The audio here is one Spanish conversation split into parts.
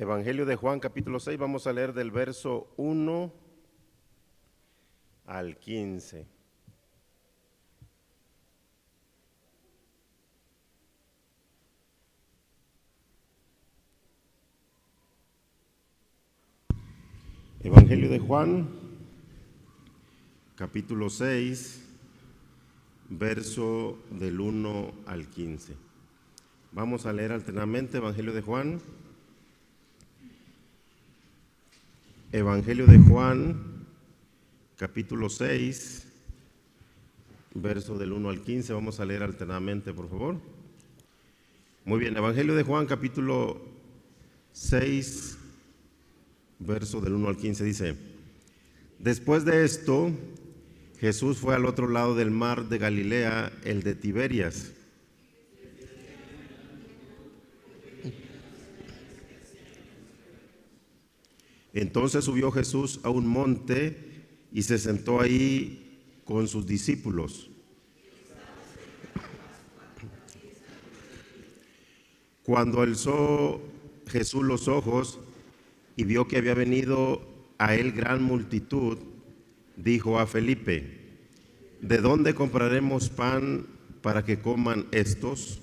Evangelio de Juan, capítulo 6, vamos a leer del verso 1 al 15. Evangelio de Juan, capítulo 6, verso del 1 al 15. Vamos a leer alternadamente Evangelio de Juan. Evangelio de Juan, capítulo 6, verso del 1 al 15. Vamos a leer alternadamente, por favor. Muy bien, Evangelio de Juan, capítulo 6, verso del 1 al 15 dice: Después de esto, Jesús fue al otro lado del mar de Galilea, el de Tiberias. Entonces subió Jesús a un monte y se sentó ahí con sus discípulos. Cuando alzó Jesús los ojos y vio que había venido a él gran multitud, dijo a Felipe: ¿De dónde compraremos pan para que coman estos?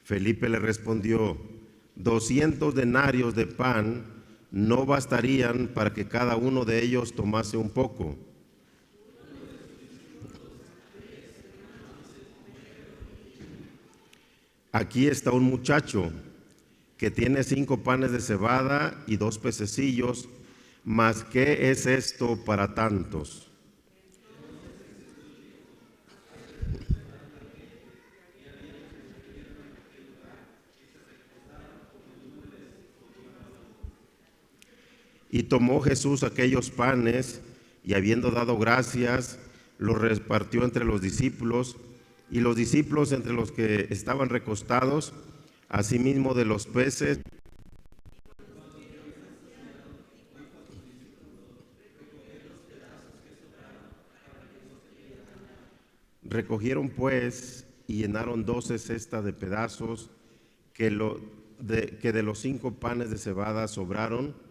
Felipe le respondió: 200 denarios de pan no bastarían para que cada uno de ellos tomase un poco. Aquí está un muchacho que tiene 5 panes de cebada y 2 pececillos, mas ¿qué es esto para tantos? Y tomó Jesús aquellos panes, y habiendo dado gracias, los repartió entre los discípulos, y los discípulos entre los que estaban recostados, asimismo de los peces. Recogieron pues y llenaron 12 cestas de pedazos que de los 5 panes de cebada sobraron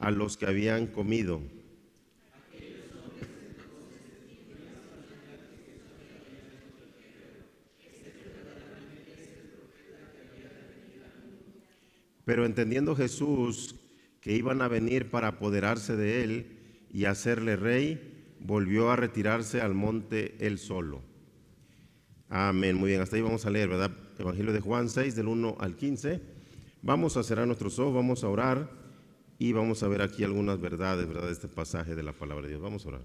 a los que habían comido. Pero entendiendo Jesús que iban a venir para apoderarse de él y hacerle rey, volvió a retirarse al monte él solo. Amén. Muy bien, hasta ahí vamos a leer, ¿verdad? Evangelio de Juan 6, del 1 al 15. Vamos a cerrar nuestros ojos, vamos a orar y vamos a ver aquí algunas verdades, ¿verdad?, de este pasaje de la palabra de Dios. Vamos a orar.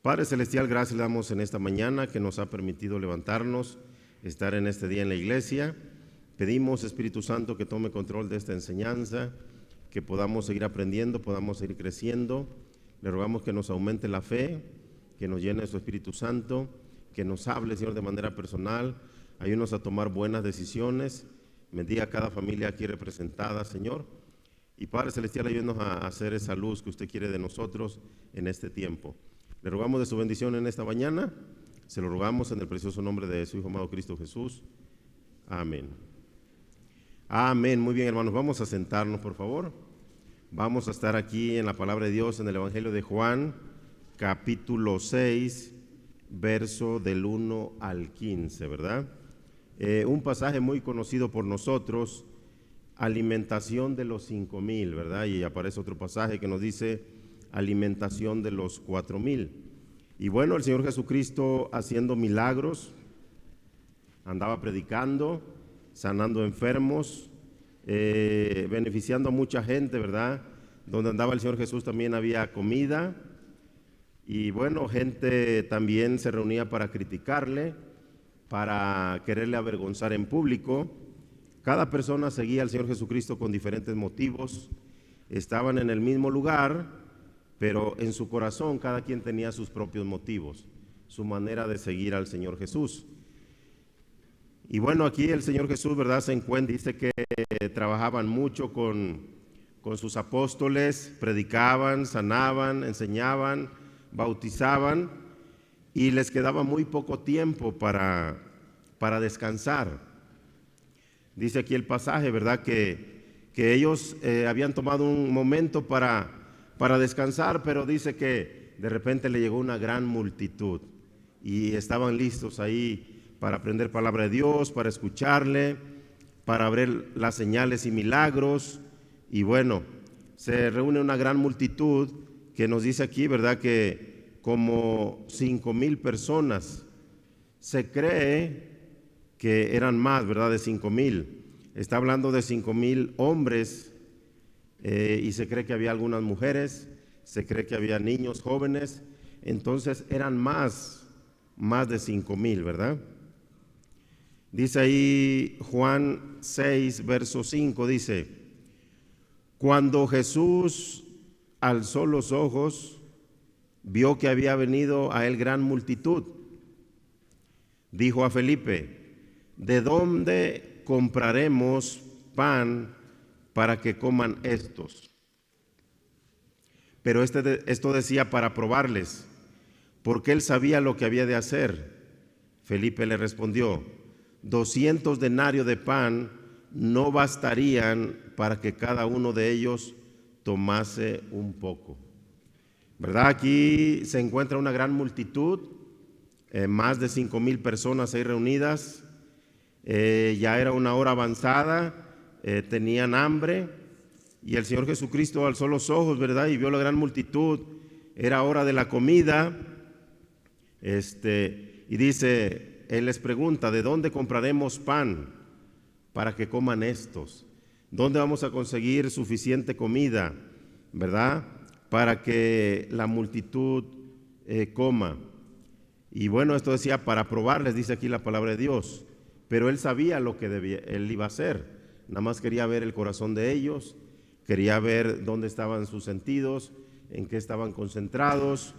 Padre Celestial, gracias le damos en esta mañana que nos ha permitido levantarnos, estar en este día en la iglesia. Pedimos, Espíritu Santo, que tome control de esta enseñanza, que podamos seguir aprendiendo, podamos seguir creciendo. Le rogamos que nos aumente la fe, que nos llene de su Espíritu Santo, que nos hable, Señor, de manera personal. Ayúdanos a tomar buenas decisiones. Bendiga a cada familia aquí representada, Señor. Y Padre Celestial, ayúdanos a hacer esa luz que usted quiere de nosotros en este tiempo. Le rogamos de su bendición en esta mañana. Se lo rogamos en el precioso nombre de su Hijo amado Cristo Jesús. Amén. Amén. Muy bien, hermanos. Vamos a sentarnos, por favor. Vamos a estar aquí en la palabra de Dios en el Evangelio de Juan, capítulo 6, verso del 1 al 15, ¿verdad? Un pasaje muy conocido por nosotros, alimentación de los 5,000, ¿verdad? Y aparece otro pasaje que nos dice alimentación de los 4,000. Y bueno, el Señor Jesucristo haciendo milagros, andaba predicando, sanando enfermos, beneficiando a mucha gente, ¿verdad? Donde andaba el Señor Jesús también había comida. Y bueno, gente también se reunía para criticarle, para quererle avergonzar en público. Cada persona seguía al Señor Jesucristo con diferentes motivos. Estaban en el mismo lugar, pero en su corazón cada quien tenía sus propios motivos, su manera de seguir al Señor Jesús. Y bueno, aquí el Señor Jesús, ¿verdad?, se encuentra, dice que trabajaban mucho con sus apóstoles, predicaban, sanaban, enseñaban, bautizaban, y les quedaba muy poco tiempo para para descansar. Dice aquí el pasaje, ¿verdad? Que ellos habían tomado un momento para descansar, pero dice que de repente le llegó una gran multitud y estaban listos ahí para aprender palabra de Dios, para escucharle, para ver las señales y milagros. Y bueno, se reúne una gran multitud que nos dice aquí, ¿verdad? Que como 5,000 personas. Se cree que eran más, ¿verdad? De 5,000. Está hablando de 5,000 hombres y se cree que había algunas mujeres, se cree que había niños jóvenes. Entonces eran más de 5,000, ¿verdad? Dice ahí Juan 6, verso 5, dice: cuando Jesús alzó los ojos, vio que había venido a él gran multitud. Dijo a Felipe: ¿de dónde compraremos pan para que coman estos? Pero esto decía para probarles, porque él sabía lo que había de hacer. Felipe le respondió: 200 denarios de pan no bastarían para que cada uno de ellos tomase un poco. ¿Verdad? Aquí se encuentra una gran multitud, más de 5,000 personas ahí reunidas. Ya era una hora avanzada, tenían hambre y el Señor Jesucristo alzó los ojos, ¿verdad? Y vio la gran multitud. Era hora de la comida. Y dice, Él les pregunta: ¿de dónde compraremos pan para que coman estos? ¿Dónde vamos a conseguir suficiente comida, verdad? Para que la multitud coma. Y bueno, esto decía para probarles, dice aquí la palabra de Dios. Pero él sabía lo que él iba a hacer. Nada más quería ver el corazón de ellos, quería ver dónde estaban sus sentidos, en qué estaban concentrados.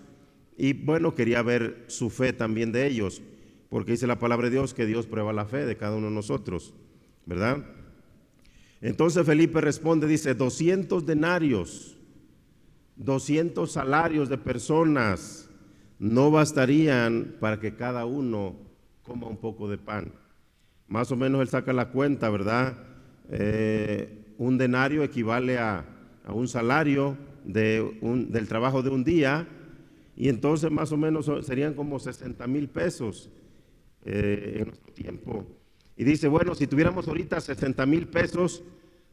Y bueno, quería ver su fe también de ellos, porque dice la palabra de Dios que Dios prueba la fe de cada uno de nosotros, ¿verdad? Entonces Felipe responde, dice: 200 denarios, 200 salarios de personas no bastarían para que cada uno coma un poco de pan. Más o menos él saca la cuenta, ¿verdad? Un denario equivale a un salario del trabajo de un día, y entonces más o menos serían como 60,000 pesos en nuestro tiempo. Y dice, bueno, si tuviéramos ahorita 60,000 pesos,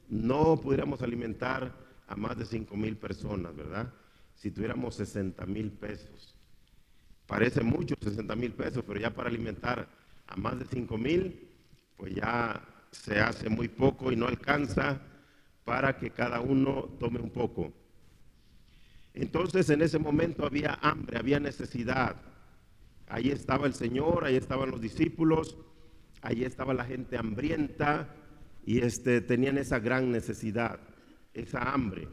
no pudiéramos alimentar a más de 5,000 personas, ¿verdad? Si tuviéramos 60,000 pesos. Parece mucho 60,000 pesos, pero ya para alimentar a más de 5,000, pues ya se hace muy poco y no alcanza para que cada uno tome un poco. Entonces en ese momento había hambre, había necesidad. Ahí estaba el Señor, ahí estaban los discípulos, ahí estaba la gente hambrienta y tenían esa gran necesidad, esa hambre.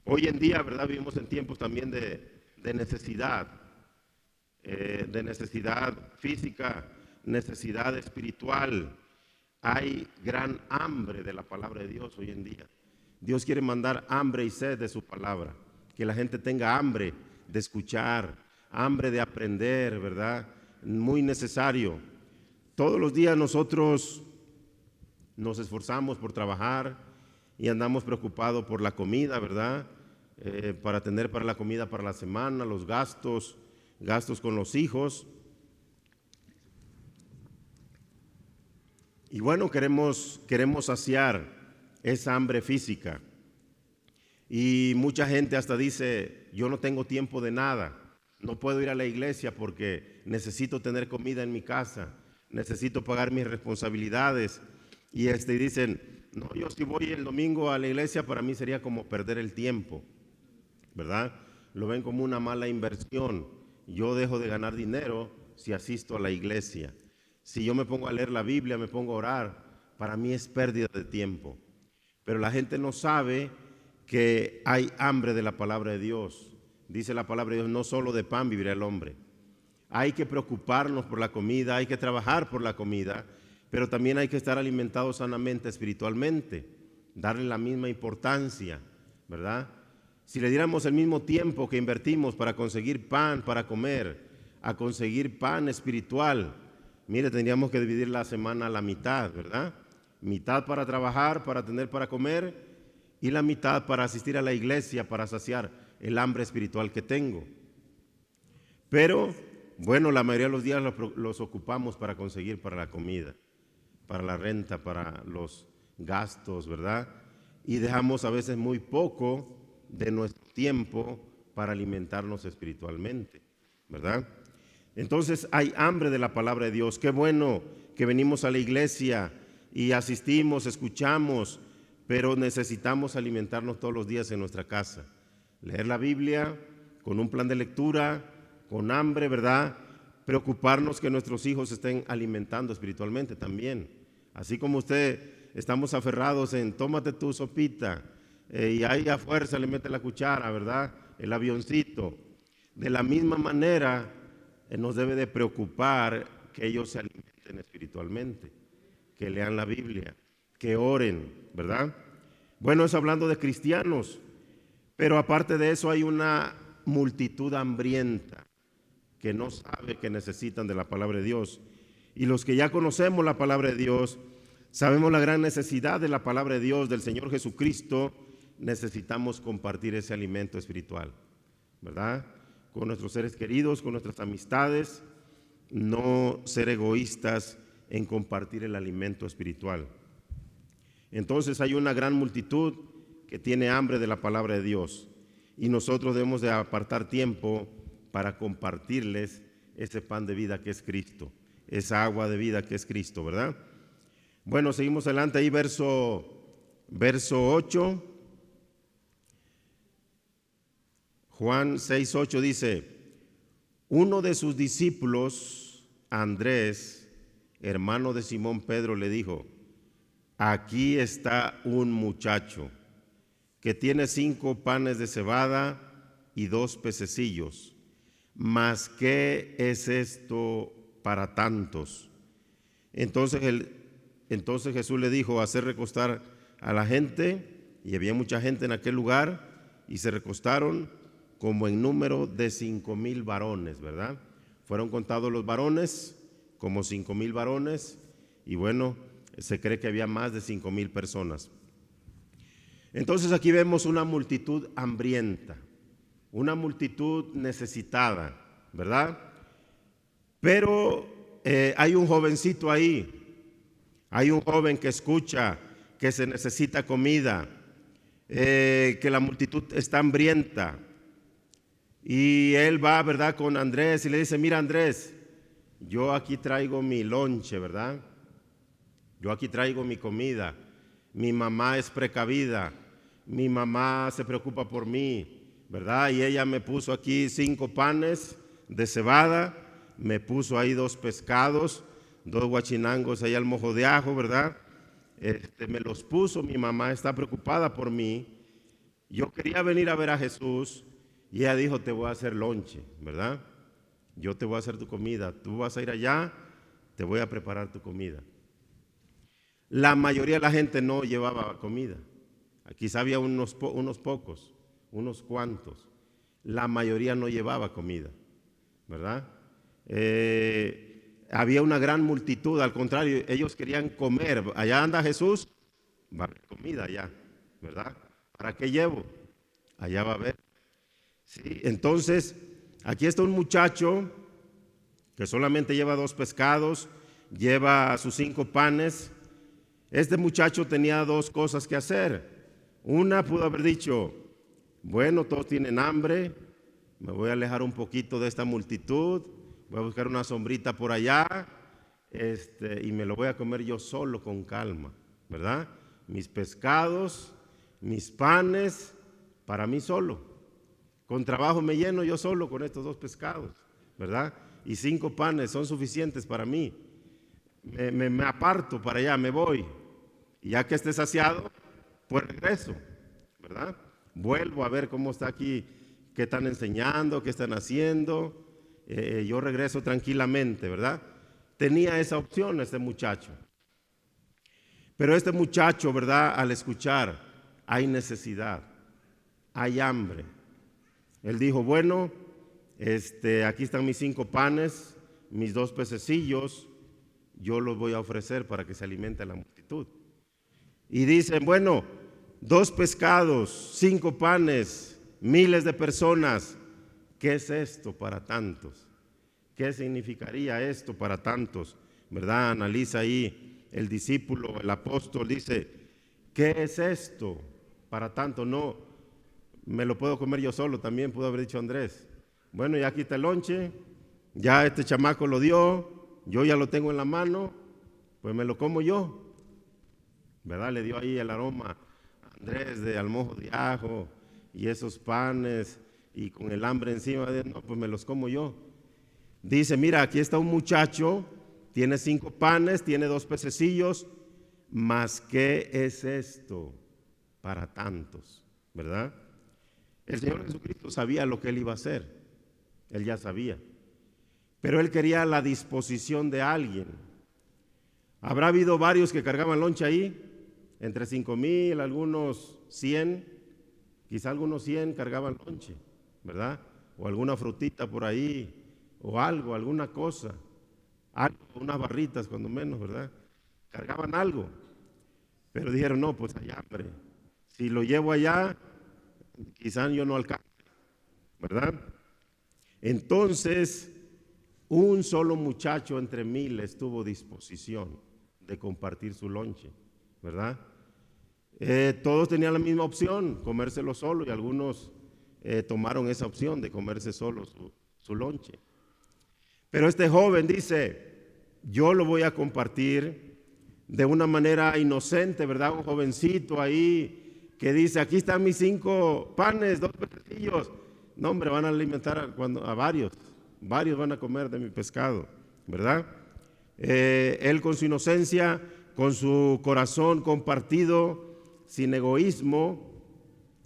Hoy en día, ¿verdad? Vivimos en tiempos también de necesidad física, necesidad espiritual. Hay gran hambre de la palabra de Dios hoy en día. Dios quiere mandar hambre y sed de su palabra, que la gente tenga hambre de escuchar, hambre de aprender, ¿verdad? Muy necesario. Todos los días nosotros nos esforzamos por trabajar y andamos preocupados por la comida, ¿verdad? Para tener para la comida para la semana, los gastos con los hijos. Y bueno, queremos saciar esa hambre física. Y mucha gente hasta dice, yo no tengo tiempo de nada, no puedo ir a la iglesia porque necesito tener comida en mi casa, necesito pagar mis responsabilidades. Y dicen, no, yo si voy el domingo a la iglesia para mí sería como perder el tiempo, ¿verdad? Lo ven como una mala inversión. Yo dejo de ganar dinero si asisto a la iglesia. Si yo me pongo a leer la Biblia, me pongo a orar, para mí es pérdida de tiempo. Pero la gente no sabe que hay hambre de la palabra de Dios. Dice la palabra de Dios, no solo de pan vivirá el hombre. Hay que preocuparnos por la comida, hay que trabajar por la comida, pero también hay que estar alimentados sanamente, espiritualmente, darle la misma importancia, ¿verdad? Si le diéramos el mismo tiempo que invertimos para conseguir pan para comer, a conseguir pan espiritual, Mire, tendríamos que dividir la semana a la mitad, ¿verdad? Mitad para trabajar, para tener para comer, y la mitad para asistir a la iglesia, para saciar el hambre espiritual que tengo. Pero, bueno, la mayoría de los días los ocupamos para conseguir para la comida, para la renta, para los gastos, ¿verdad? Y dejamos a veces muy poco de nuestro tiempo para alimentarnos espiritualmente, ¿verdad? Entonces hay hambre de la palabra de Dios. Qué bueno que venimos a la iglesia y asistimos, escuchamos, pero necesitamos alimentarnos todos los días en nuestra casa. Leer la Biblia con un plan de lectura, con hambre, ¿verdad? Preocuparnos que nuestros hijos estén alimentando espiritualmente también. Así como usted estamos aferrados en tómate tu sopita y ahí a fuerza le mete la cuchara, ¿verdad? El avioncito. De la misma manera nos debe de preocupar que ellos se alimenten espiritualmente, que lean la Biblia, que oren, ¿verdad? Bueno, eso hablando de cristianos, pero aparte de eso hay una multitud hambrienta que no sabe que necesitan de la palabra de Dios. Y los que ya conocemos la palabra de Dios, sabemos la gran necesidad de la palabra de Dios, del Señor Jesucristo, necesitamos compartir ese alimento espiritual, ¿verdad? Con nuestros seres queridos, con nuestras amistades, no ser egoístas en compartir el alimento espiritual. Entonces hay una gran multitud que tiene hambre de la palabra de Dios y nosotros debemos de apartar tiempo para compartirles ese pan de vida que es Cristo, esa agua de vida que es Cristo, ¿verdad? Bueno, seguimos adelante ahí, verso 8. Juan 6:8 dice, uno de sus discípulos, Andrés, hermano de Simón Pedro, le dijo, aquí está un muchacho que tiene 5 panes de cebada y 2 pececillos, mas ¿qué es esto para tantos? Entonces Jesús le dijo, hacer recostar a la gente, y había mucha gente en aquel lugar, y se recostaron como en número de 5,000 varones, ¿verdad? Fueron contados los varones como 5,000 varones, y bueno, se cree que había más de 5,000 personas. Entonces aquí vemos una multitud hambrienta, una multitud necesitada, ¿verdad? Pero hay un jovencito ahí, hay un joven que escucha que se necesita comida, que la multitud está hambrienta. Y él va, ¿verdad?, con Andrés y le dice, mira Andrés, yo aquí traigo mi lonche, ¿verdad? Yo aquí traigo mi comida. Mi mamá es precavida, mi mamá se preocupa por mí, ¿verdad? Y ella me puso aquí 5 panes de cebada, me puso ahí 2 pescados, 2 guachinangos ahí al mojo de ajo, ¿verdad? Me los puso, mi mamá está preocupada por mí. Yo quería venir a ver a Jesús y ella dijo, te voy a hacer lonche, ¿verdad? Yo te voy a hacer tu comida, tú vas a ir allá, te voy a preparar tu comida. La mayoría de la gente no llevaba comida. Quizá había unos pocos, unos cuantos. La mayoría no llevaba comida, ¿verdad? Había una gran multitud, al contrario, ellos querían comer. Allá anda Jesús, va a haber comida allá, ¿verdad? ¿Para qué llevo? Allá va a haber. Sí, entonces, aquí está un muchacho que solamente lleva 2 pescados, lleva sus 5 panes. Este muchacho tenía 2 cosas que hacer. Una, pudo haber dicho, bueno, todos tienen hambre, me voy a alejar un poquito de esta multitud, voy a buscar una sombrita por allá, y me lo voy a comer yo solo con calma, ¿verdad? Mis pescados, mis panes, para mí solo. Con trabajo me lleno yo solo con estos 2 pescados, ¿verdad? Y 5 panes son suficientes para mí. Me aparto para allá, me voy. Y ya que esté saciado, pues regreso, ¿verdad? Vuelvo a ver cómo está aquí, qué están enseñando, qué están haciendo. Yo regreso tranquilamente, ¿verdad? Tenía esa opción este muchacho. Pero este muchacho, ¿verdad? Al escuchar, hay necesidad, hay hambre. Él dijo, bueno, aquí están mis 5 panes, mis 2 pececillos, yo los voy a ofrecer para que se alimente la multitud. Y dicen, bueno, 2 pescados, 5 panes, miles de personas. ¿Qué es esto para tantos? ¿Qué significaría esto para tantos? ¿Verdad? Analiza ahí el discípulo, el apóstol, dice, ¿qué es esto para tanto? No, me lo puedo comer yo solo, también pudo haber dicho Andrés. Bueno, ya aquí está el lonche, ya este chamaco lo dio, yo ya lo tengo en la mano, pues me lo como yo. ¿Verdad? Le dio ahí el aroma a Andrés de al mojo de ajo y esos panes y con el hambre encima, no, pues me los como yo. Dice, mira, aquí está un muchacho, tiene 5 panes, tiene 2 pececillos, mas ¿qué es esto para tantos? ¿Verdad? El Señor Jesucristo sabía lo que Él iba a hacer, Él ya sabía, pero Él quería la disposición de alguien. Habrá habido varios que cargaban lonche ahí, entre 5,000, algunos 100, quizá algunos 100 cargaban lonche, ¿verdad? O alguna frutita por ahí, o algo, alguna cosa, algo, unas barritas cuando menos, ¿verdad? Cargaban algo, pero dijeron, no, pues hay hambre, si lo llevo allá, quizá yo no alcance, ¿verdad? Entonces, un solo muchacho entre miles tuvo disposición de compartir su lonche, ¿verdad? Todos tenían la misma opción, comérselo solo, y algunos tomaron esa opción de comerse solo su lonche. Pero este joven dice, yo lo voy a compartir de una manera inocente, ¿verdad? Un jovencito ahí que dice, aquí están mis 5 panes, 2 pececillos. No, hombre, van a alimentar a varios van a comer de mi pescado, ¿verdad? Él con su inocencia, con su corazón compartido, sin egoísmo,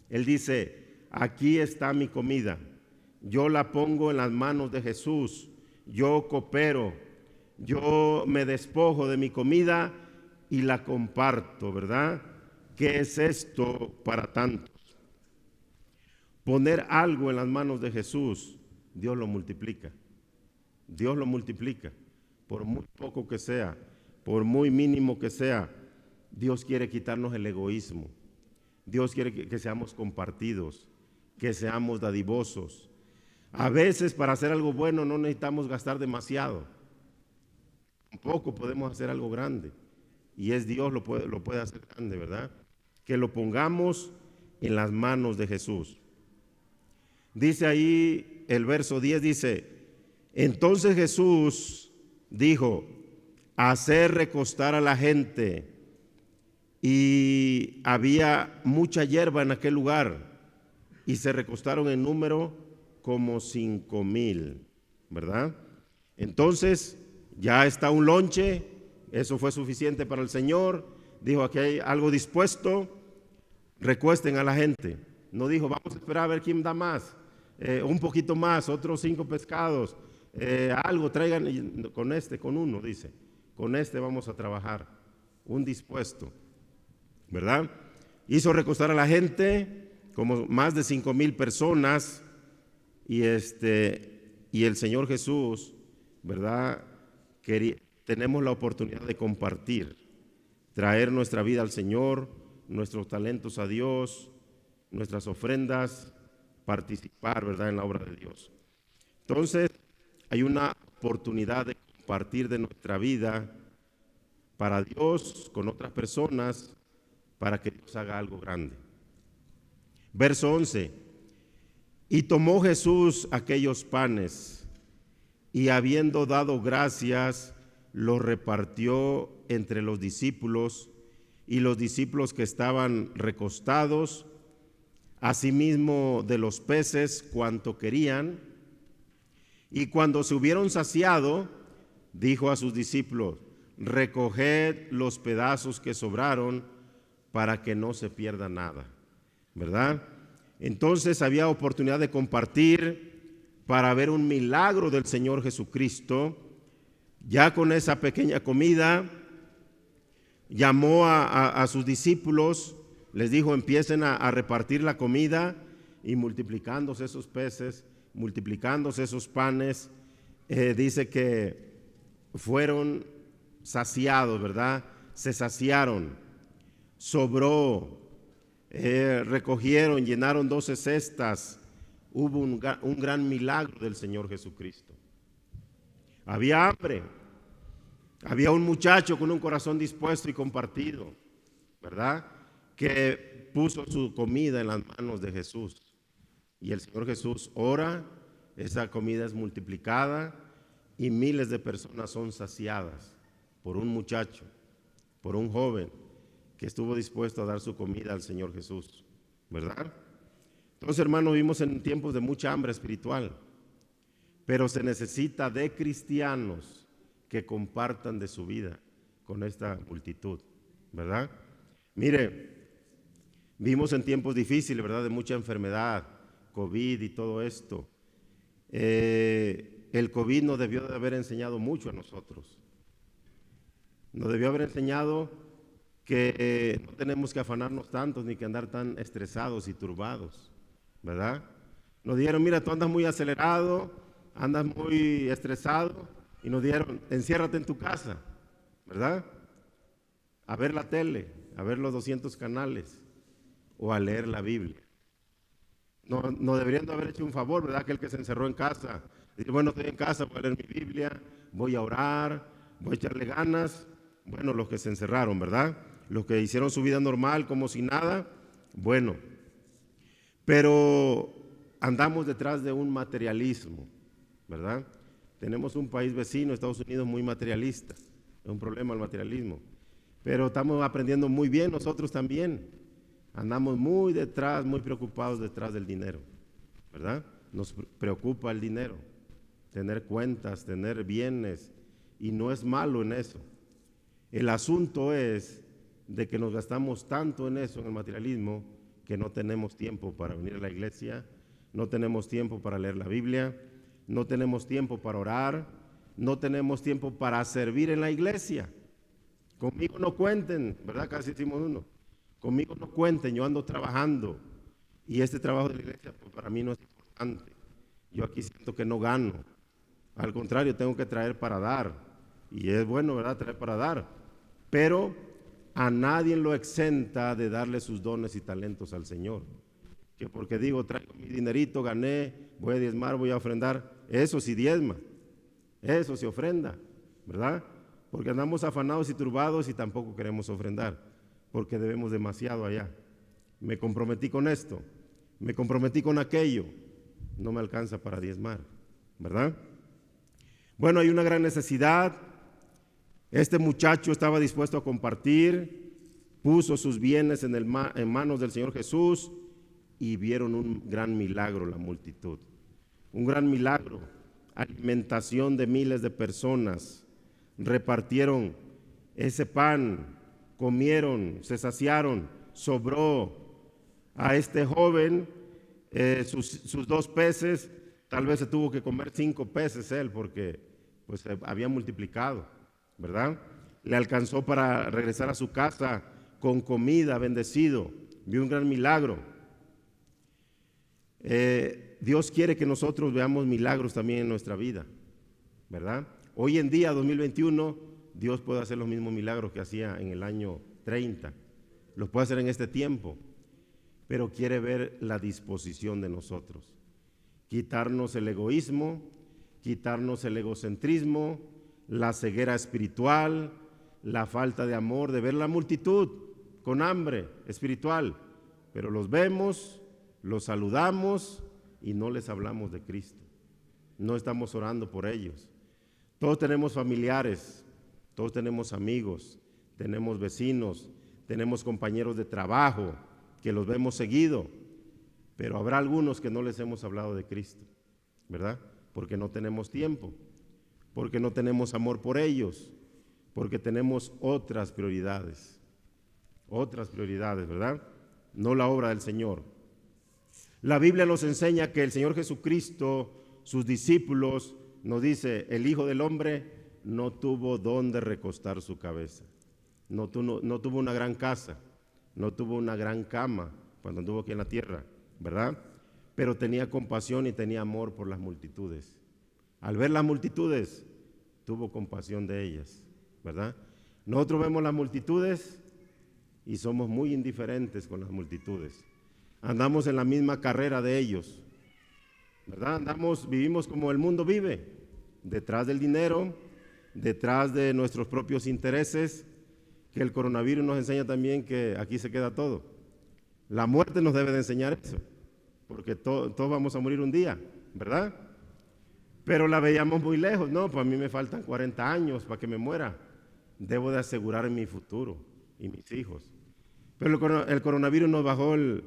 él dice, aquí está mi comida, yo la pongo en las manos de Jesús, yo coopero, yo me despojo de mi comida y la comparto, ¿verdad? ¿Qué es esto para tantos? Poner algo en las manos de Jesús, Dios lo multiplica. Dios lo multiplica, por muy poco que sea, por muy mínimo que sea. Dios quiere quitarnos el egoísmo. Dios quiere que seamos compartidos, que seamos dadivosos. A veces para hacer algo bueno no necesitamos gastar demasiado. Tampoco podemos hacer algo grande. Y es Dios lo puede hacer grande, ¿verdad? Que lo pongamos en las manos de Jesús. Dice ahí el verso 10, dice, entonces Jesús dijo, hacer recostar a la gente, y había mucha hierba en aquel lugar, y se recostaron en número como 5,000, ¿verdad? Entonces ya está un lonche, eso fue suficiente para el Señor. Dijo, aquí hay algo dispuesto, recuesten a la gente. No dijo, vamos a esperar a ver quién da más, un poquito más, otros 5 pescados, algo traigan con uno, dice, con este vamos a trabajar, un dispuesto, ¿verdad? Hizo recostar a la gente, como más de 5,000 personas, y el Señor Jesús, ¿verdad? Tenemos la oportunidad de compartir, traer nuestra vida al Señor, nuestros talentos a Dios, nuestras ofrendas, participar, ¿verdad?, en la obra de Dios. Entonces, hay una oportunidad de compartir de nuestra vida para Dios con otras personas, para que Dios haga algo grande. Verso 11, y tomó Jesús aquellos panes, y habiendo dado gracias, los repartió entre los discípulos, y los discípulos que estaban recostados, asimismo de los peces cuanto querían. Y cuando se hubieron saciado, dijo a sus discípulos, recoged los pedazos que sobraron para que no se pierda nada, ¿verdad? Entonces había oportunidad de compartir para ver un milagro del Señor Jesucristo. Ya con esa pequeña comida, llamó a sus discípulos, les dijo, empiecen a repartir la comida, y multiplicándose esos peces, multiplicándose esos panes, dice que fueron saciados, ¿verdad? Se saciaron, sobró, recogieron, llenaron 12 cestas. Hubo un gran milagro del Señor Jesucristo. Había hambre, había un muchacho con un corazón dispuesto y compartido, ¿verdad? Que puso su comida en las manos de Jesús. Y el Señor Jesús ora, esa comida es multiplicada y miles de personas son saciadas por un muchacho, por un joven que estuvo dispuesto a dar su comida al Señor Jesús, ¿verdad? Entonces, hermanos, vivimos en tiempos de mucha hambre espiritual, pero se necesita de cristianos que compartan de su vida con esta multitud, ¿verdad? Mire, vivimos en tiempos difíciles, ¿verdad? De mucha enfermedad, COVID y todo esto. El COVID nos debió de haber enseñado mucho a nosotros. Nos debió haber enseñado que no tenemos que afanarnos tanto ni que andar tan estresados y turbados, ¿verdad? Nos dijeron, mira, tú andas muy acelerado, andas muy estresado, y nos dijeron, enciérrate en tu casa, ¿verdad? A ver la tele, a ver los 200 canales o a leer la Biblia. No deberían de haber hecho un favor, ¿verdad? Aquel que se encerró en casa. Dice, bueno, estoy en casa, voy a leer mi Biblia, voy a orar, voy a echarle ganas. Bueno, los que se encerraron, ¿verdad? Los que hicieron su vida normal como si nada, bueno. Pero andamos detrás de un materialismo, ¿verdad? Tenemos un país vecino, Estados Unidos, muy materialista. Es un problema el materialismo. Pero estamos aprendiendo muy bien nosotros también. Andamos muy detrás, muy preocupados detrás del dinero, ¿verdad? Nos preocupa el dinero, tener cuentas, tener bienes, y no es malo en eso. El asunto es de que nos gastamos tanto en eso, en el materialismo, que no tenemos tiempo para venir a la iglesia, no tenemos tiempo para leer la Biblia, no tenemos tiempo para orar, no tenemos tiempo para servir en la iglesia. Conmigo no cuenten, ¿verdad? Casi hicimos uno. Conmigo no cuenten, yo ando trabajando y este trabajo de la iglesia pues, para mí no es importante. Yo aquí siento que no gano. Al contrario, tengo que traer para dar. Y es bueno, ¿verdad? Traer para dar. Pero a nadie lo exenta de darle sus dones y talentos al Señor. Que porque digo, traigo mi dinerito, gané, voy a diezmar, voy a ofrendar. Eso sí diezma, eso sí ofrenda, ¿verdad? Porque andamos afanados y turbados y tampoco queremos ofrendar. Porque debemos demasiado allá. Me comprometí con esto, me comprometí con aquello, no me alcanza para diezmar, ¿verdad? Bueno, hay una gran necesidad. Este muchacho estaba dispuesto a compartir, puso sus bienes en manos del Señor Jesús y vieron un gran milagro la multitud. Un gran milagro, alimentación de miles de personas, repartieron ese pan, comieron, se saciaron, sobró. A este joven sus 2 peces, tal vez se tuvo que comer 5 peces él porque pues había multiplicado, ¿verdad? Le alcanzó para regresar a su casa con comida, bendecido, vio un gran milagro. Dios quiere que nosotros veamos milagros también en nuestra vida, ¿verdad? Hoy en día, 2021, Dios puede hacer los mismos milagros que hacía en el año 30. Los puede hacer en este tiempo, pero quiere ver la disposición de nosotros. Quitarnos el egoísmo, quitarnos el egocentrismo, la ceguera espiritual, la falta de amor, de ver la multitud con hambre espiritual, pero los vemos, los saludamos y no les hablamos de Cristo. No estamos orando por ellos. Todos tenemos familiares, todos tenemos amigos, tenemos vecinos, tenemos compañeros de trabajo que los vemos seguido, pero habrá algunos que no les hemos hablado de Cristo, ¿verdad? Porque no tenemos tiempo, porque no tenemos amor por ellos, porque tenemos otras prioridades, ¿verdad? No la obra del Señor. La Biblia nos enseña que el Señor Jesucristo, sus discípulos, nos dice, el Hijo del Hombre no tuvo dónde recostar su cabeza, no tuvo una gran casa, no tuvo una gran cama cuando anduvo aquí en la tierra, ¿verdad? Pero tenía compasión y tenía amor por las multitudes. Al ver las multitudes, tuvo compasión de ellas, ¿verdad? Nosotros vemos las multitudes y somos muy indiferentes con las multitudes. Andamos en la misma carrera de ellos, ¿verdad? Vivimos como el mundo vive, detrás del dinero, detrás de nuestros propios intereses, que el coronavirus nos enseña también que aquí se queda todo. La muerte nos debe de enseñar eso, porque todos vamos a morir un día, ¿verdad? Pero la veíamos muy lejos. No, pues a mí me faltan 40 años para que me muera. Debo de asegurar mi futuro y mis hijos. Pero el coronavirus nos bajó el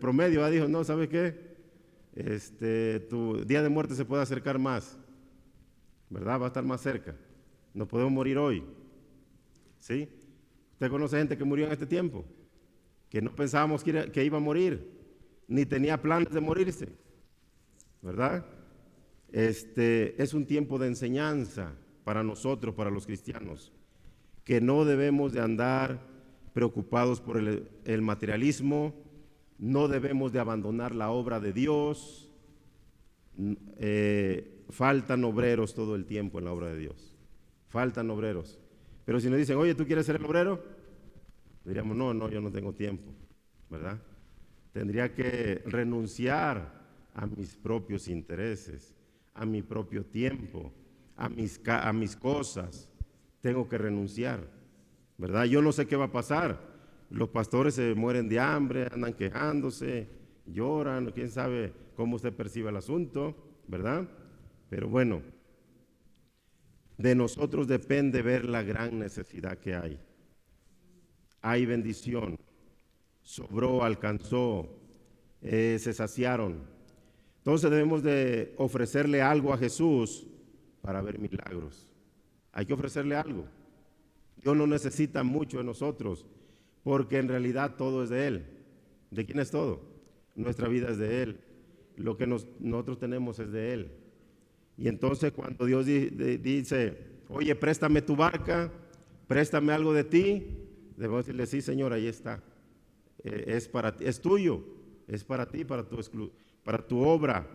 promedio. Dijo, no, ¿sabes qué? Tu día de muerte se puede acercar más, ¿verdad? Va a estar más cerca. No podemos morir hoy. ¿Sí? ¿Usted conoce gente que murió en este tiempo? Que no pensábamos que iba a morir, ni tenía planes de morirse, ¿verdad? Es un tiempo de enseñanza para nosotros, para los cristianos, que no debemos de andar preocupados por el materialismo, no debemos de abandonar la obra de Dios. Faltan obreros todo el tiempo en la obra de Dios, faltan obreros. Pero si nos dicen, oye, ¿tú quieres ser el obrero? Diríamos, no, yo no tengo tiempo, ¿verdad? Tendría que renunciar a mis propios intereses, a mi propio tiempo, a mis cosas. Tengo que renunciar, ¿verdad? Yo no sé qué va a pasar. Los pastores se mueren de hambre, andan quejándose, lloran, quién sabe cómo usted percibe el asunto, ¿verdad? Pero bueno, de nosotros depende ver la gran necesidad que hay. Hay bendición, sobró, alcanzó, se saciaron. Entonces debemos de ofrecerle algo a Jesús para ver milagros. Hay que ofrecerle algo. Dios no necesita mucho de nosotros, porque en realidad todo es de Él. ¿De quién es todo? Nuestra vida es de Él. Lo que nosotros tenemos es de Él. Y entonces cuando Dios dice, oye, préstame tu barca, préstame algo de ti, debemos decirle, sí, Señor, ahí está. Es para ti, es tuyo, es para ti, para tu obra,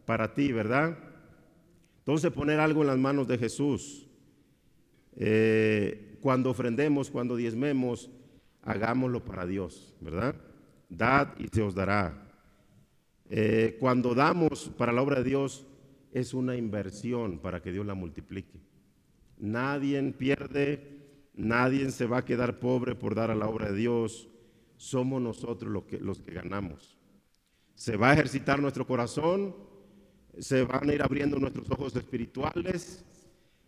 para ti, ¿verdad? Entonces poner algo en las manos de Jesús. Cuando ofrendemos, cuando diezmemos, hagámoslo para Dios, ¿verdad? Dad y se os dará. Cuando damos para la obra de Dios, es una inversión para que Dios la multiplique. Nadie pierde, nadie se va a quedar pobre por dar a la obra de Dios. Somos nosotros los que ganamos. Se va a ejercitar nuestro corazón, se van a ir abriendo nuestros ojos espirituales,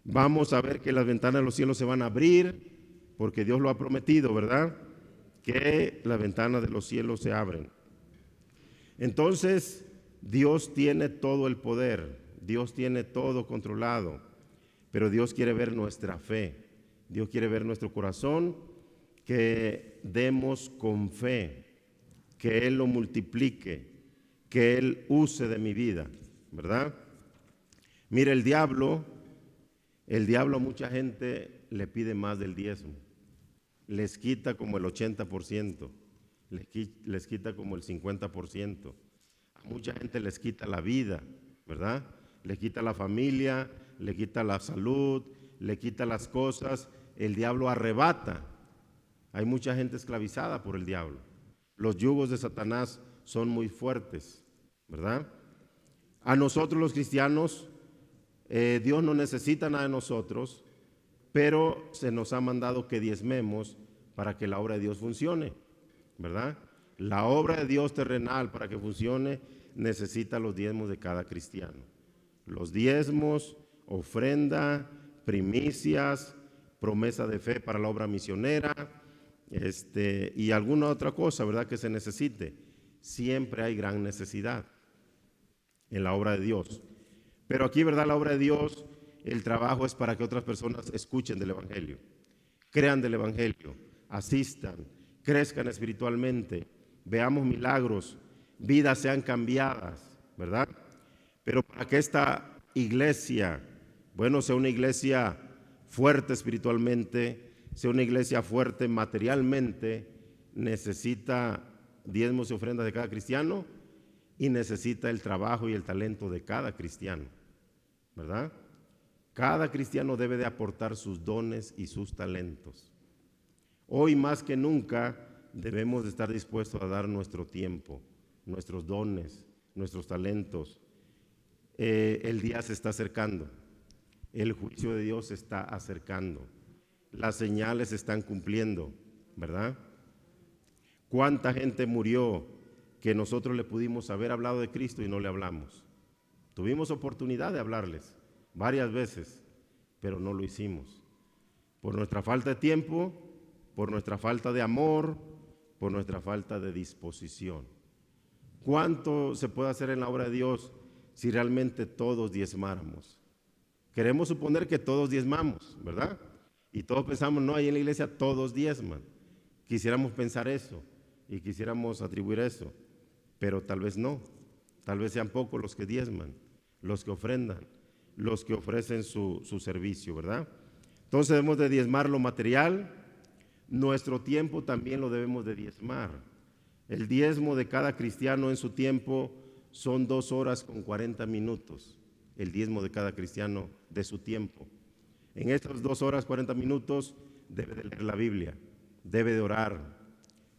vamos a ver que las ventanas de los cielos se van a abrir, porque Dios lo ha prometido, ¿verdad? Que las ventanas de los cielos se abren. Entonces, Dios tiene todo el poder, Dios tiene todo controlado, pero Dios quiere ver nuestra fe, Dios quiere ver nuestro corazón, que demos con fe, que Él lo multiplique, que Él use de mi vida, ¿verdad? Mire, el diablo a mucha gente le pide más del diezmo, les quita como el 80%, les quita como el 50%, a mucha gente les quita la vida, ¿verdad? Le quita la familia, le quita la salud, le quita las cosas, el diablo arrebata. Hay mucha gente esclavizada por el diablo. Los yugos de Satanás son muy fuertes, ¿verdad? A nosotros los cristianos, Dios no necesita nada de nosotros, pero se nos ha mandado que diezmemos para que la obra de Dios funcione, ¿verdad? La obra de Dios terrenal, para que funcione, necesita los diezmos de cada cristiano. Los diezmos, ofrenda, primicias, promesa de fe para la obra misionera, y alguna otra cosa, ¿verdad?, que se necesite. Siempre hay gran necesidad en la obra de Dios. Pero aquí, ¿verdad?, la obra de Dios, el trabajo es para que otras personas escuchen del Evangelio, crean del Evangelio, asistan, crezcan espiritualmente, veamos milagros, vidas sean cambiadas, ¿verdad? Pero para que esta iglesia, bueno, sea una iglesia fuerte espiritualmente, sea una iglesia fuerte materialmente, necesita diezmos y ofrendas de cada cristiano y necesita el trabajo y el talento de cada cristiano, ¿verdad? Cada cristiano debe de aportar sus dones y sus talentos. Hoy más que nunca debemos de estar dispuestos a dar nuestro tiempo, nuestros dones, nuestros talentos. El día se está acercando, el juicio de Dios se está acercando, las señales se están cumpliendo, ¿verdad? ¿Cuánta gente murió que nosotros le pudimos haber hablado de Cristo y no le hablamos? Tuvimos oportunidad de hablarles varias veces, pero no lo hicimos. Por nuestra falta de tiempo, por nuestra falta de amor, por nuestra falta de disposición. ¿Cuánto se puede hacer en la obra de Dios si realmente todos diezmáramos? Queremos suponer que todos diezmamos, ¿verdad? Y todos pensamos, no, ahí en la iglesia todos diezman. Quisiéramos pensar eso y quisiéramos atribuir eso, pero tal vez no. Tal vez sean pocos los que diezman, los que ofrendan, los que ofrecen su servicio, ¿verdad? Entonces debemos de diezmar lo material, nuestro tiempo también lo debemos de diezmar. El diezmo de cada cristiano en su tiempo son 2 horas con 40 minutos, el diezmo de cada cristiano de su tiempo. En estas 2 horas 40 minutos debe de leer la Biblia, debe de orar,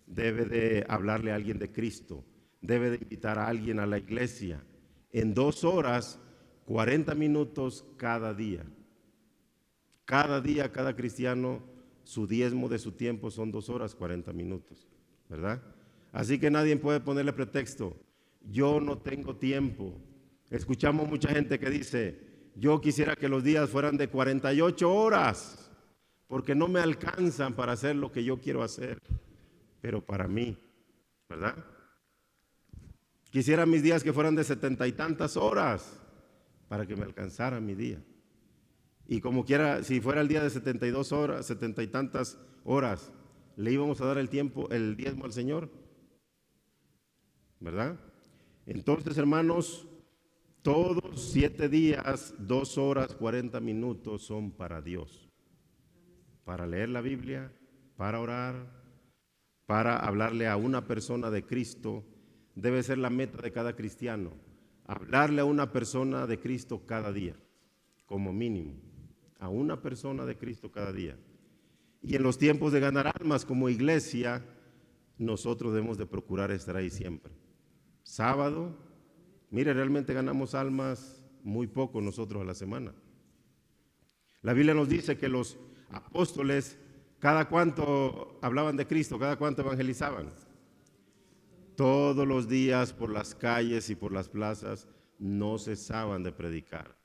debe de hablarle a alguien de Cristo, debe de invitar a alguien a la iglesia. En 2 horas 40 minutos cada día. Cada día, cada cristiano, su diezmo de su tiempo son 2 horas 40 minutos, ¿verdad? Así que nadie puede ponerle pretexto, yo no tengo tiempo. Escuchamos mucha gente que dice, yo quisiera que los días fueran de 48 horas, porque no me alcanzan para hacer lo que yo quiero hacer, pero para mí, ¿verdad? Quisiera mis días que fueran de 70 y tantas horas, para que me alcanzara mi día. Y como quiera, si fuera el día de 72 horas, 70 y tantas horas, le íbamos a dar el tiempo, el diezmo al Señor, ¿verdad? Entonces, hermanos, todos 7 días, 2 horas, 40 minutos son para Dios, para leer la Biblia, para orar, para hablarle a una persona de Cristo. Debe ser la meta de cada cristiano, hablarle a una persona de Cristo cada día, como mínimo, a una persona de Cristo cada día. Y en los tiempos de ganar almas como iglesia, nosotros debemos de procurar estar ahí siempre. Sábado, mire, realmente ganamos almas muy poco nosotros a la semana. La Biblia nos dice que los apóstoles, cada cuánto hablaban de Cristo, cada cuánto evangelizaban. Todos los días por las calles y por las plazas no cesaban de predicar.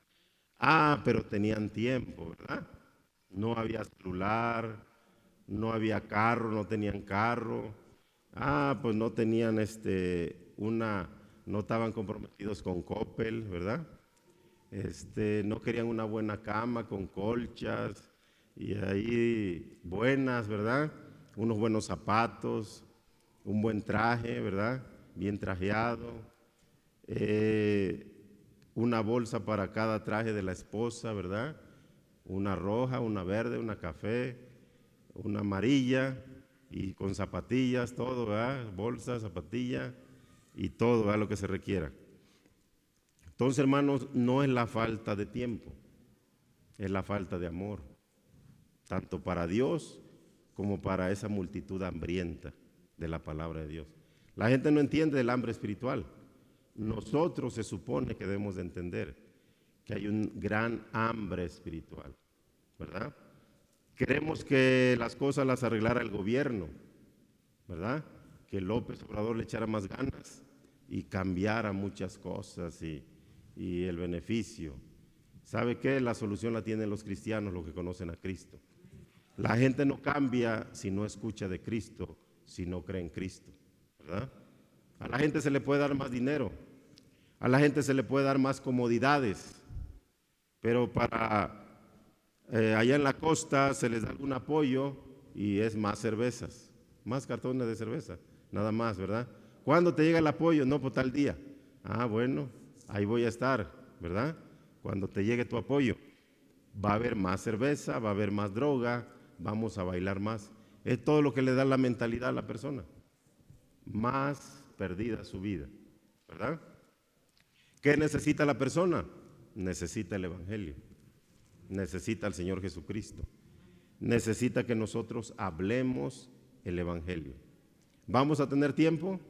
Pero tenían tiempo, ¿verdad? No había celular, no había carro, no tenían carro. Pues no tenían no estaban comprometidos con Coppel, ¿verdad? No querían una buena cama con colchas y ahí buenas, ¿verdad? Unos buenos zapatos, un buen traje, ¿verdad? Bien trajeado, una bolsa para cada traje de la esposa, ¿verdad? Una roja, una verde, una café, una amarilla y con zapatillas, todo, ¿verdad? Bolsa, zapatilla y todo, ¿verdad? Lo que se requiera. Entonces, hermanos, no es la falta de tiempo, es la falta de amor, tanto para Dios como para esa multitud hambrienta de la palabra de Dios. La gente no entiende el hambre espiritual. Nosotros se supone que debemos de entender que hay un gran hambre espiritual, ¿verdad? Queremos que las cosas las arreglara el gobierno, ¿verdad? Que López Obrador le echara más ganas y cambiara muchas cosas y el beneficio. ¿Sabe qué? La solución la tienen los cristianos, los que conocen a Cristo. La gente no cambia si no escucha de Cristo, si no cree en Cristo, ¿verdad? A la gente se le puede dar más dinero, a la gente se le puede dar más comodidades, pero para allá en la costa se les da algún apoyo y es más cervezas, más cartones de cerveza, nada más, ¿verdad? ¿Cuándo te llega el apoyo? No, por tal día. Bueno, ahí voy a estar, ¿verdad? Cuando te llegue tu apoyo, va a haber más cerveza, va a haber más droga, vamos a bailar más. Es todo lo que le da la mentalidad a la persona. Más perdida su vida, ¿verdad? ¿Qué necesita la persona? Necesita el evangelio. necesita al Señor Jesucristo. Necesita que nosotros hablemos el Evangelio. ¿Vamos a tener tiempo?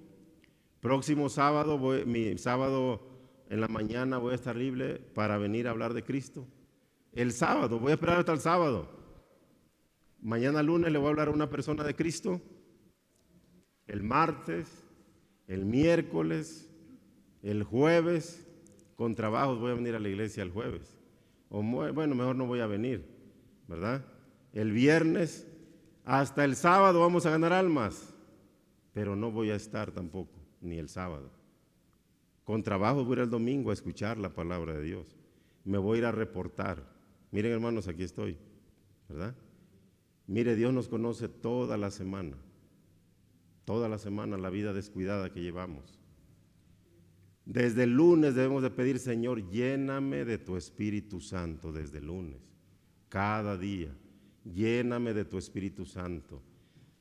Próximo sábado, mi sábado en la mañana voy a estar libre para venir a hablar de Cristo. El sábado, voy a esperar hasta el sábado. Mañana lunes le voy a hablar a una persona de Cristo. El martes, el miércoles, el jueves, con trabajos voy a venir a la iglesia el jueves. O bueno, mejor no voy a venir, ¿verdad? El viernes, hasta el sábado vamos a ganar almas, pero no voy a estar tampoco, ni el sábado. Con trabajo voy a ir el domingo a escuchar la palabra de Dios. Me voy a ir a reportar. Miren, hermanos, aquí estoy, ¿verdad? Mire, Dios nos conoce toda la semana la vida descuidada que llevamos. Desde el lunes debemos de pedir, Señor, lléname de tu Espíritu Santo desde el lunes, cada día. Lléname de tu Espíritu Santo.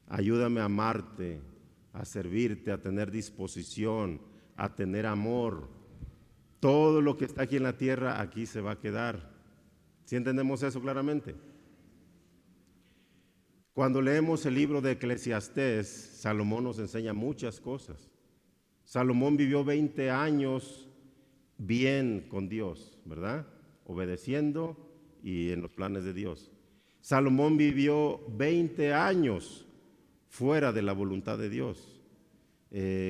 Ayúdame a amarte, a servirte, a tener disposición, a tener amor. Todo lo que está aquí en la tierra, aquí se va a quedar. ¿Sí entendemos eso claramente? Cuando leemos el libro de Eclesiastés, Salomón nos enseña muchas cosas. Salomón vivió 20 años bien con Dios, ¿verdad? Obedeciendo y en los planes de Dios. Salomón vivió 20 años fuera de la voluntad de Dios,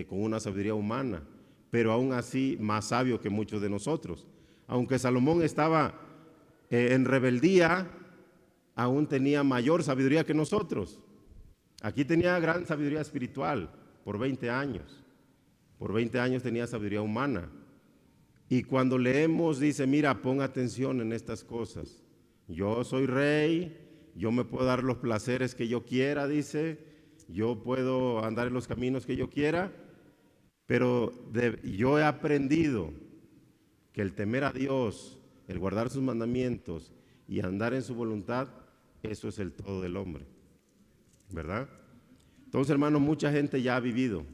con una sabiduría humana, pero aún así más sabio que muchos de nosotros. Aunque Salomón estaba en rebeldía, aún tenía mayor sabiduría que nosotros. Aquí tenía gran sabiduría espiritual por 20 años. Por 20 años tenía sabiduría humana. Y cuando leemos dice, mira, pon atención en estas cosas. Yo soy rey, yo me puedo dar los placeres que yo quiera, dice. Yo puedo andar en los caminos que yo quiera, pero yo he aprendido que el temer a Dios, el guardar sus mandamientos y andar en su voluntad, eso es el todo del hombre, ¿verdad? Entonces, hermanos, mucha gente ya ha vivido,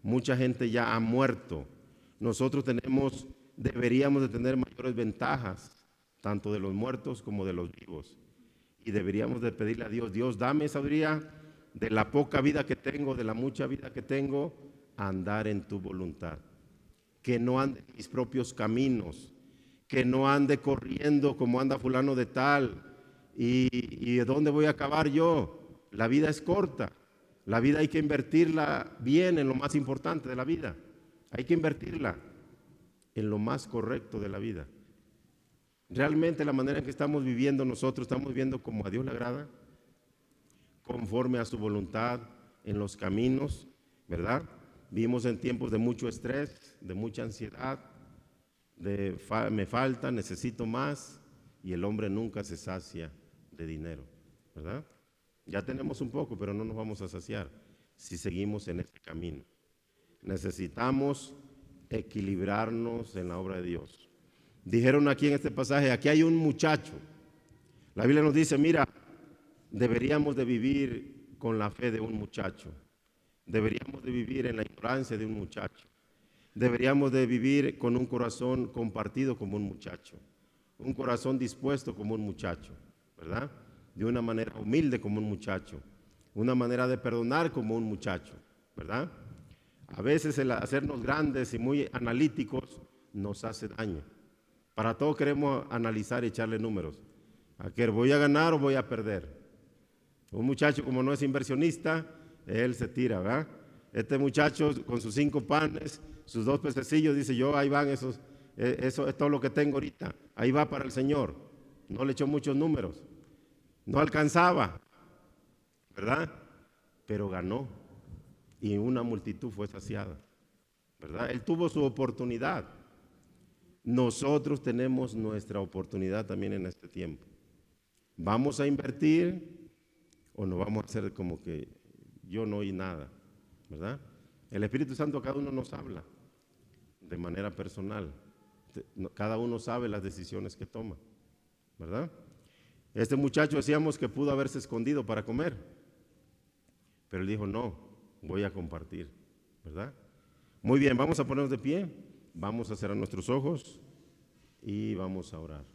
mucha gente ya ha muerto. Nosotros deberíamos de tener mayores ventajas, tanto de los muertos como de los vivos. Y deberíamos de pedirle a Dios, Dios, dame sabiduría de la poca vida que tengo, de la mucha vida que tengo, a andar en tu voluntad. Que no ande en mis propios caminos, que no ande corriendo como anda fulano de tal. ¿Y dónde voy a acabar yo? La vida es corta. La vida hay que invertirla bien en lo más importante de la vida. Hay que invertirla en lo más correcto de la vida. Realmente la manera en que estamos viviendo nosotros, estamos viviendo como a Dios le agrada, conforme a su voluntad en los caminos, ¿verdad? Vivimos en tiempos de mucho estrés, de mucha ansiedad, me falta, necesito más, y el hombre nunca se sacia de dinero, ¿verdad? Ya tenemos un poco, pero no nos vamos a saciar si seguimos en este camino. Necesitamos equilibrarnos en la obra de Dios. Dijeron aquí en este pasaje, aquí hay un muchacho. La Biblia nos dice, mira, deberíamos de vivir con la fe de un muchacho. Deberíamos de vivir en la ignorancia de un muchacho. Deberíamos de vivir con un corazón compartido como un muchacho. Un corazón dispuesto como un muchacho, ¿verdad? De una manera humilde como un muchacho. Una manera de perdonar como un muchacho, ¿verdad? A veces el hacernos grandes y muy analíticos nos hace daño. Para todo queremos analizar y echarle números. ¿A qué voy a ganar o voy a perder? Un muchacho, como no es inversionista, él se tira, ¿verdad? Este muchacho con sus 5 panes, sus 2 pececillos, dice, yo ahí van eso es todo lo que tengo ahorita. Ahí va para el Señor. No le echó muchos números. No alcanzaba, ¿verdad? Pero ganó. Y una multitud fue saciada, ¿verdad? Él tuvo su oportunidad. Nosotros tenemos nuestra oportunidad también en este tiempo. ¿Vamos a invertir o nos vamos a hacer como que yo no oí nada? ¿Verdad? El Espíritu Santo a cada uno nos habla de manera personal. Cada uno sabe las decisiones que toma, ¿verdad? Este muchacho decíamos que pudo haberse escondido para comer, pero él dijo, no, voy a compartir, ¿verdad? Muy bien, vamos a ponernos de pie, vamos a cerrar nuestros ojos y vamos a orar.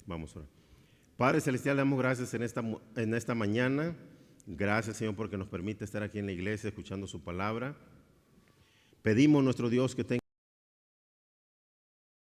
Vamos a orar. Padre Celestial, le damos gracias en esta mañana. Gracias, Señor, porque nos permite estar aquí en la iglesia escuchando su palabra. Pedimos, nuestro Dios, que tenga